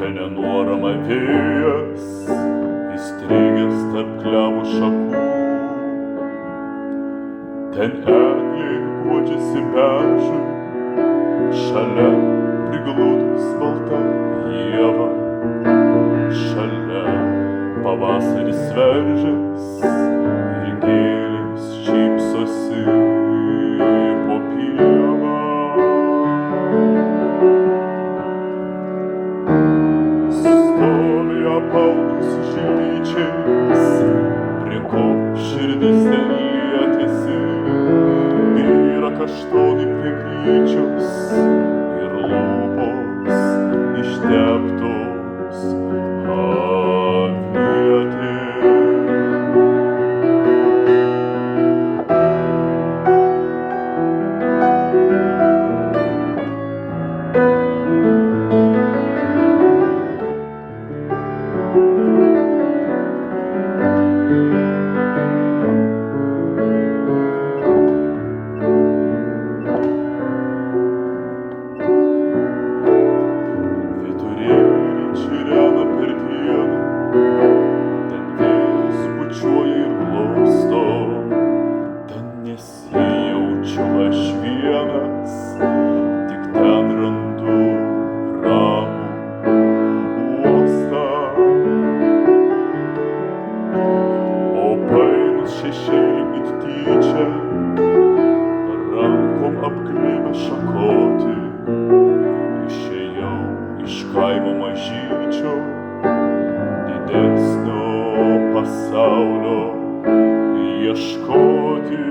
švilpenė nuorama vėjas, įstrigęs tarp klevų šakų. Ten eglė guodžiasi beržui, šalia prigludus balta ieva. Šalia pavasaris veržias ir gėlės šypsosi po pievą. Stovi apaugusi žilvyčiais, prie ko širdis ten lietėsi, byra kaštonai prie gryčios ir lūpos išteptos avietėm. Nesijaučiu aš vienas, tik ten randu ramų uostą. O painus šešėlį it tyčia, rankom apglėbę šakoti, išėjau iš kaimo mažyčio, didesnio pasaulio ieškoti.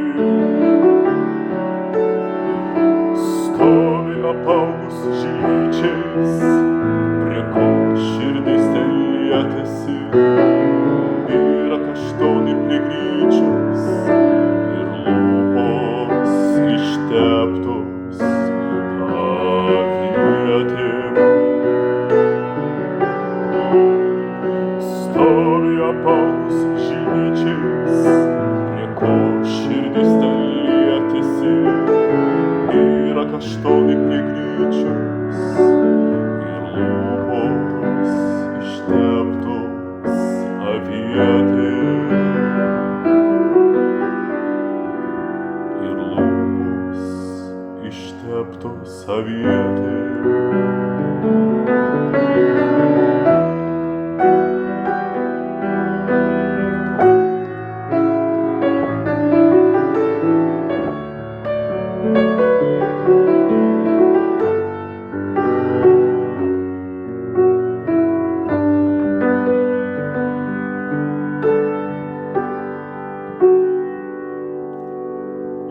Stovi apaugus žilvyčiais, prie ko širdis ten lietėsi, byra kaštonai prie gryčios ir lūpos išteptos avietėm. Stovi apaugus žilvyčiais, prie ko širdis ten lietėsi, byra kaštonai prie gryčios ir lūpos išteptos avietėm. Ir lūpos išteptos avietėm.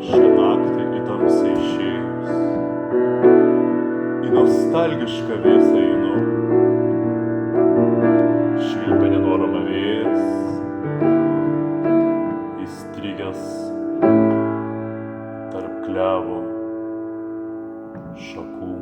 Šią naktį į tamsą išėjus, į nostalgišką vėsą einu, švilpenė nuorama vėjas, įstrigęs tarp klevų šakų.